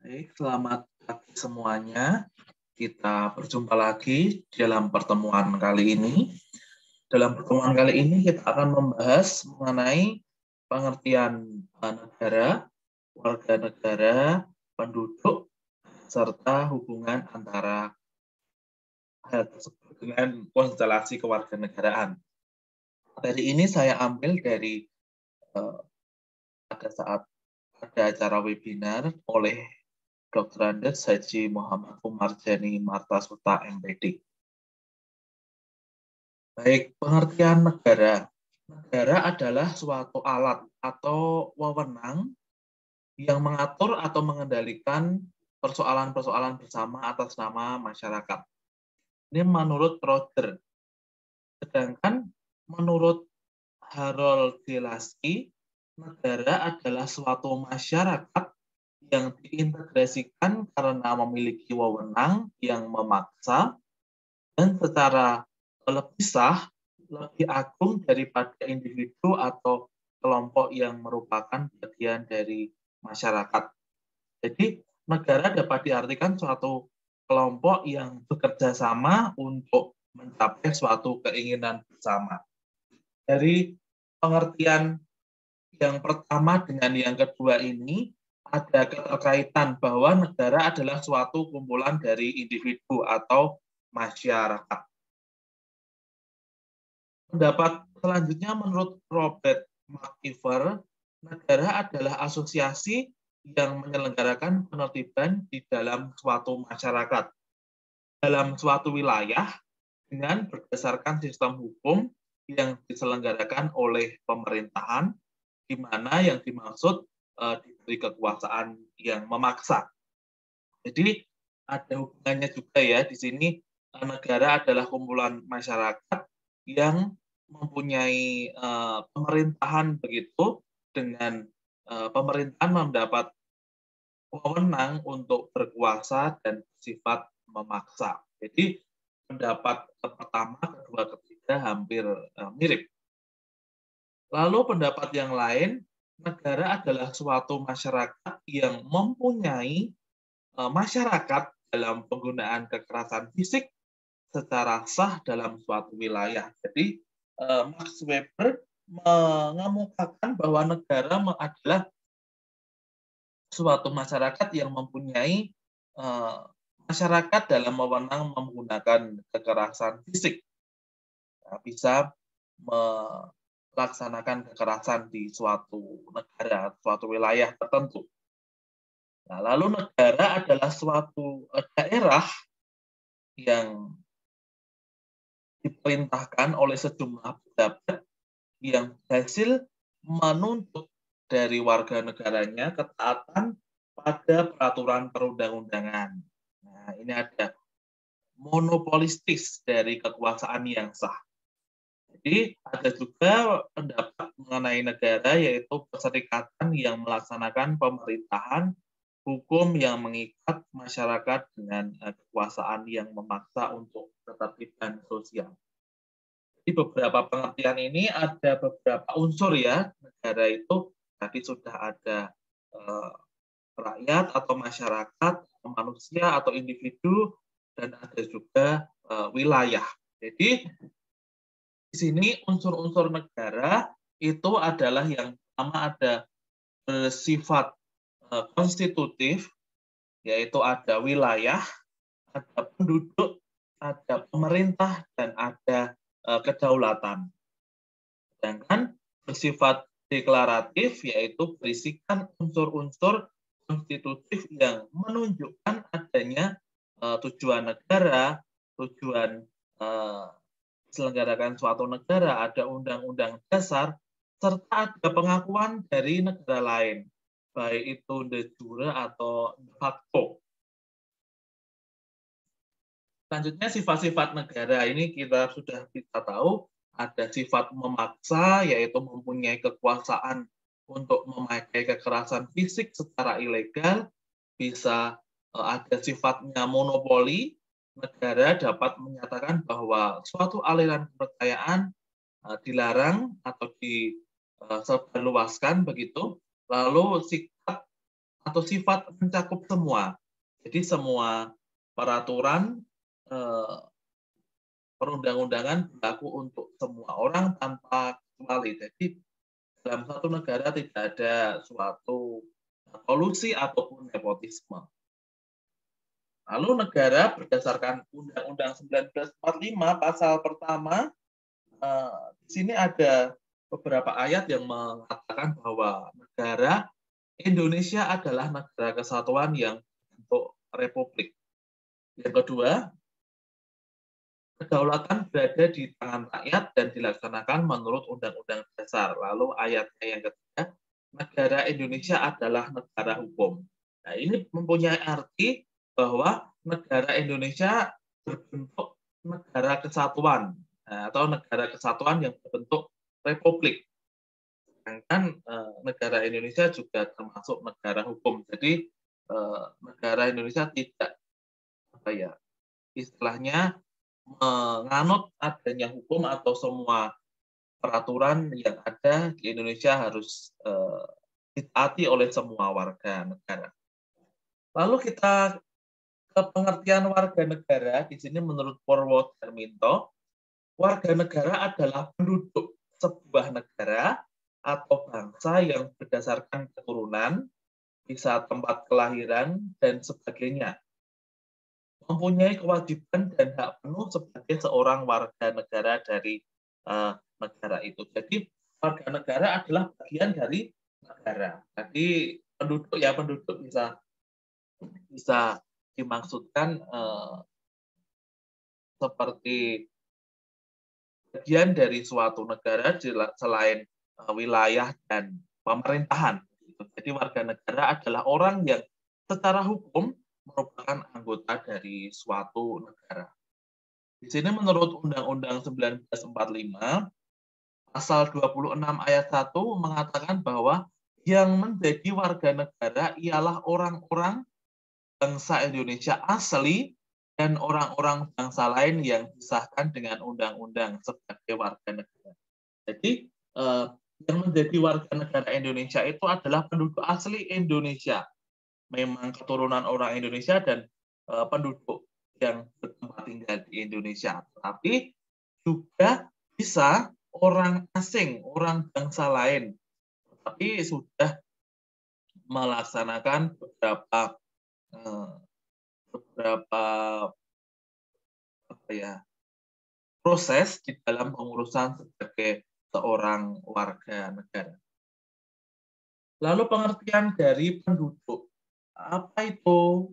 Baik, selamat pagi semuanya. Kita berjumpa lagi dalam pertemuan kali ini. Dalam pertemuan kali ini kita akan membahas mengenai pengertian negara, warga negara, penduduk, serta hubungan antara hal tersebut dengan konstelasi kewarganegaraan. Materi ini saya ambil dari pada saat ada acara webinar oleh Dr. Andes Haji Muhammad Kumarjani Martasuta MPD. Baik, pengertian negara. Negara adalah suatu alat atau wewenang yang mengatur atau mengendalikan persoalan-persoalan bersama atas nama masyarakat. Ini menurut Roger. Sedangkan menurut Harold Gillespie, negara adalah suatu masyarakat yang diintegrasikan karena memiliki wewenang yang memaksa dan secara terpisah lebih agung daripada individu atau kelompok yang merupakan bagian dari masyarakat. Jadi, negara dapat diartikan suatu kelompok yang bekerja sama untuk mencapai suatu keinginan bersama. Dari pengertian yang pertama dengan yang kedua ini, ada keterkaitan bahwa negara adalah suatu kumpulan dari individu atau masyarakat. Pendapat selanjutnya menurut Robert McIver, negara adalah asosiasi yang menyelenggarakan penertiban di dalam suatu masyarakat, dalam suatu wilayah dengan berdasarkan sistem hukum yang diselenggarakan oleh pemerintahan, di mana yang dimaksud diberi kekuasaan yang memaksa. Jadi ada hubungannya juga ya di sini, negara adalah kumpulan masyarakat yang mempunyai pemerintahan begitu, dengan pemerintahan mendapat wewenang untuk berkuasa dan bersifat memaksa. Jadi pendapat pertama, kedua, ketiga hampir mirip. Lalu pendapat yang lain, negara adalah suatu masyarakat yang mempunyai masyarakat dalam penggunaan kekerasan fisik secara sah dalam suatu wilayah. Jadi Max Weber mengemukakan bahwa negara adalah suatu masyarakat yang mempunyai masyarakat dalam wewenang menggunakan kekerasan fisik. Bisa melaksanakan kekerasan di suatu negara, suatu wilayah tertentu. Nah, lalu negara adalah suatu daerah yang diperintahkan oleh sejumlah pejabat yang berhasil menuntut dari warga negaranya ketaatan pada peraturan perundang-undangan. Nah, ini ada monopolistis dari kekuasaan yang sah. Jadi ada juga pendapat mengenai negara, yaitu perserikatan yang melaksanakan pemerintahan hukum yang mengikat masyarakat dengan kekuasaan yang memaksa untuk ketertiban sosial. Di beberapa pengertian ini ada beberapa unsur ya. Negara itu tadi sudah ada rakyat atau masyarakat, atau manusia atau individu, dan ada juga wilayah. Jadi di sini unsur-unsur negara itu adalah yang pertama ada bersifat konstitutif, yaitu ada wilayah, ada penduduk, ada pemerintah, dan ada kedaulatan. Sedangkan bersifat deklaratif, yaitu berisikan unsur-unsur konstitutif yang menunjukkan adanya tujuan negara, tujuan diselenggarakan suatu negara, ada undang-undang dasar, serta ada pengakuan dari negara lain, baik itu de jure atau de facto. Selanjutnya sifat-sifat negara ini kita sudah bisa tahu, ada sifat memaksa, yaitu mempunyai kekuasaan untuk memakai kekerasan fisik secara ilegal, bisa ada sifatnya monopoli, negara dapat menyatakan bahwa suatu aliran kepercayaan dilarang atau disebarluaskan begitu, lalu sikap atau sifat mencakup semua. Jadi semua peraturan perundang-undangan berlaku untuk semua orang tanpa kecuali. Jadi dalam satu negara tidak ada suatu kolusi ataupun nepotisme. Lalu negara berdasarkan Undang-Undang 1945 pasal pertama, di sini ada beberapa ayat yang mengatakan bahwa negara Indonesia adalah negara kesatuan yang bentuk republik. Yang kedua, kedaulatan berada di tangan rakyat dan dilaksanakan menurut Undang-Undang Dasar. Lalu ayatnya yang ketiga, negara Indonesia adalah negara hukum. Nah, ini mempunyai arti bahwa negara Indonesia berbentuk negara kesatuan atau negara kesatuan yang berbentuk republik. Sedangkan negara Indonesia juga termasuk negara hukum. Jadi negara Indonesia tidak istilahnya menganut adanya hukum atau semua peraturan yang ada di Indonesia harus ditaati oleh semua warga negara. Lalu kita ke pengertian warga negara, di sini menurut Purwodarminto, warga negara adalah penduduk sebuah negara atau bangsa yang berdasarkan keturunan, bisa tempat kelahiran, dan sebagainya. Mempunyai kewajiban dan hak penuh sebagai seorang warga negara dari negara itu. Jadi warga negara adalah bagian dari negara. Jadi penduduk bisa dimaksudkan seperti bagian dari suatu negara selain wilayah dan pemerintahan. Jadi warga negara adalah orang yang secara hukum merupakan anggota dari suatu negara. Di sini menurut Undang-Undang 1945, pasal 26 ayat 1 mengatakan bahwa yang menjadi warga negara ialah orang-orang bangsa Indonesia asli dan orang-orang bangsa lain yang disahkan dengan undang-undang sebagai warga negara. Jadi yang menjadi warga negara Indonesia itu adalah penduduk asli Indonesia. Memang keturunan orang Indonesia dan penduduk yang bertempat tinggal di Indonesia. Tapi juga bisa orang asing, orang bangsa lain. Tapi sudah melaksanakan beberapa proses di dalam pengurusan sebagai seorang warga negara. Lalu pengertian dari penduduk. Apa itu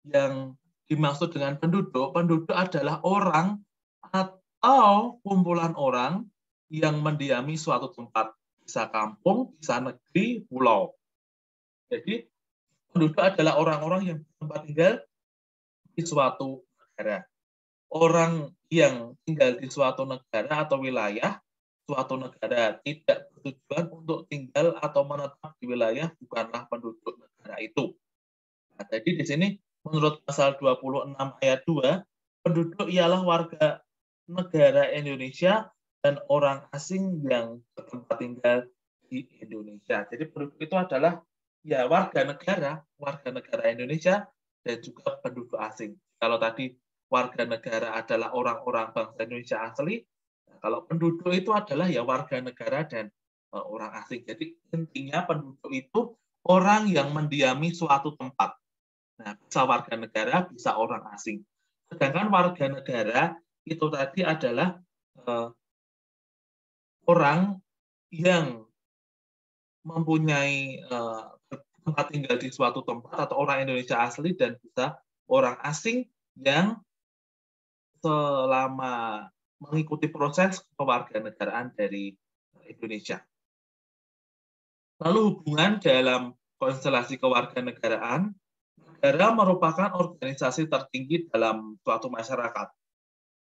yang dimaksud dengan penduduk? Penduduk adalah orang atau kumpulan orang yang mendiami suatu tempat. Bisa kampung, bisa negeri, pulau. Jadi penduduk adalah orang-orang yang bertempat tinggal di suatu negara. Orang yang tinggal di suatu negara atau wilayah, suatu negara tidak bertujuan untuk tinggal atau menetap di wilayah bukanlah penduduk negara itu. Nah, jadi di sini menurut pasal 26 ayat 2, penduduk ialah warga negara Indonesia dan orang asing yang bertempat tinggal di Indonesia. Jadi penduduk itu adalah ya warga negara Indonesia dan juga penduduk asing. Kalau tadi warga negara adalah orang-orang bangsa Indonesia asli, kalau penduduk itu adalah ya warga negara dan orang asing. Jadi intinya penduduk itu orang yang mendiami suatu tempat. Nah, bisa warga negara, bisa orang asing. Sedangkan warga negara itu tadi adalah orang yang mempunyai tempat tinggal di suatu tempat atau orang Indonesia asli dan bisa orang asing yang selama mengikuti proses kewarganegaraan dari Indonesia. Lalu hubungan dalam konstelasi kewarganegaraan, negara merupakan organisasi tertinggi dalam suatu masyarakat.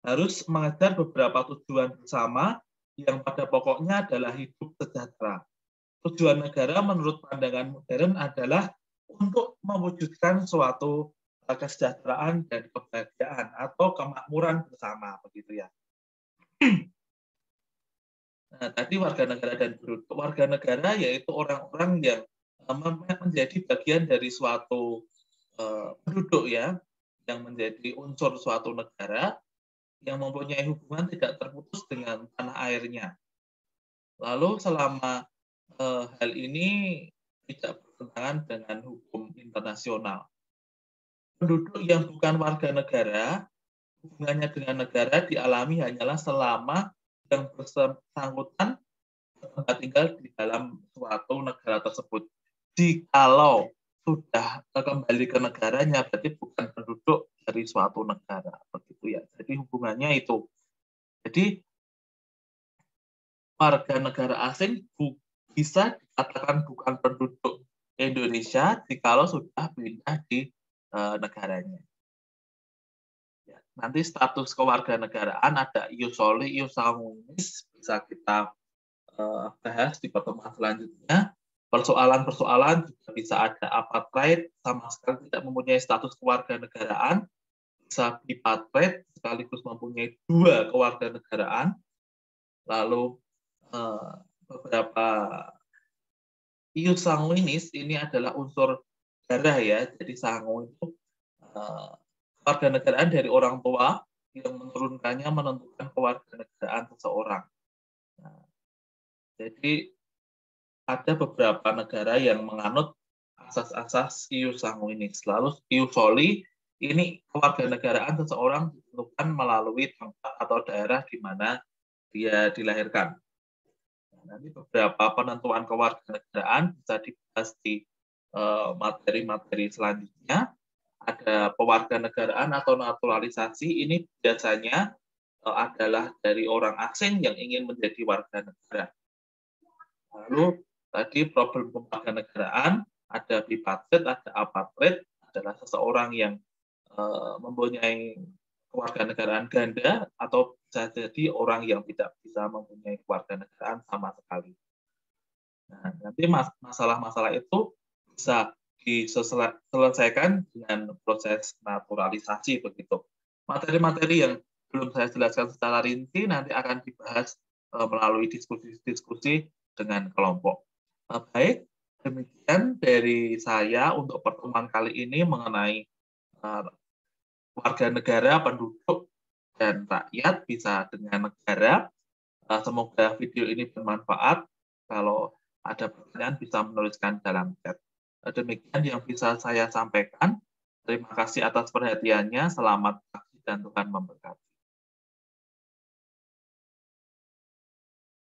Harus mengejar beberapa tujuan bersama yang pada pokoknya adalah hidup sejahtera. Tujuan negara menurut pandangan modern adalah untuk mewujudkan suatu kesejahteraan dan kebahagiaan atau kemakmuran bersama, begitu ya. Nah, tadi warga negara dan penduduk. Warga negara yaitu orang-orang yang menjadi bagian dari suatu penduduk ya, yang menjadi unsur suatu negara yang mempunyai hubungan tidak terputus dengan tanah airnya. Lalu selama hal ini tidak bertentangan dengan hukum internasional. Penduduk yang bukan warga negara, hubungannya dengan negara dialami hanyalah selama yang bersangkutan tempat tinggal di dalam suatu negara tersebut. Jikalau sudah kembali ke negaranya, berarti bukan penduduk dari suatu negara, begitu ya. Jadi hubungannya itu. Jadi warga negara asing bisa dikatakan bukan penduduk Indonesia jikalau sudah pindah di negaranya. Ya, nanti status kewarganegaraan ada ius soli, ius sanguinis, bisa kita bahas di pertemuan selanjutnya. Persoalan-persoalan juga bisa ada apartheid, sama sekali tidak mempunyai status kewarganegaraan, bisa bipartheid, sekaligus mempunyai 2 kewarganegaraan, lalu beberapa ius sanguinis ini adalah unsur darah ya, jadi sangu itu kewarganegaraan dari orang tua yang menurunkannya menentukan kewarganegaraan seseorang. Nah, jadi ada beberapa negara yang menganut asas-asas ius sanguinis. Lalu ius soli ini kewarganegaraan seseorang ditentukan melalui tempat atau daerah di mana dia dilahirkan. Nah, nanti beberapa penentuan kewarganegaraan bisa dibahas di materi-materi selanjutnya. Ada pewarganegaraan atau naturalisasi, ini biasanya adalah dari orang asing yang ingin menjadi warga negara. Lalu tadi problem kewarganegaraan, ada bipartite, ada apartheid, adalah seseorang yang mempunyai kewarganegaraan ganda atau bisa jadi orang yang tidak bisa mempunyai kewarganegaraan sama sekali. Nah, nanti masalah-masalah itu bisa diselesaikan dengan proses naturalisasi begitu. Materi-materi yang belum saya jelaskan secara rinci nanti akan dibahas melalui diskusi-diskusi dengan kelompok. Baik, demikian dari saya untuk pertemuan kali ini mengenai warga negara, penduduk, dan rakyat bisa dengan negara. Semoga video ini bermanfaat. Kalau ada pertanyaan bisa menuliskan dalam chat. Demikian yang bisa saya sampaikan. Terima kasih atas perhatiannya. Selamat pagi dan Tuhan memberkati.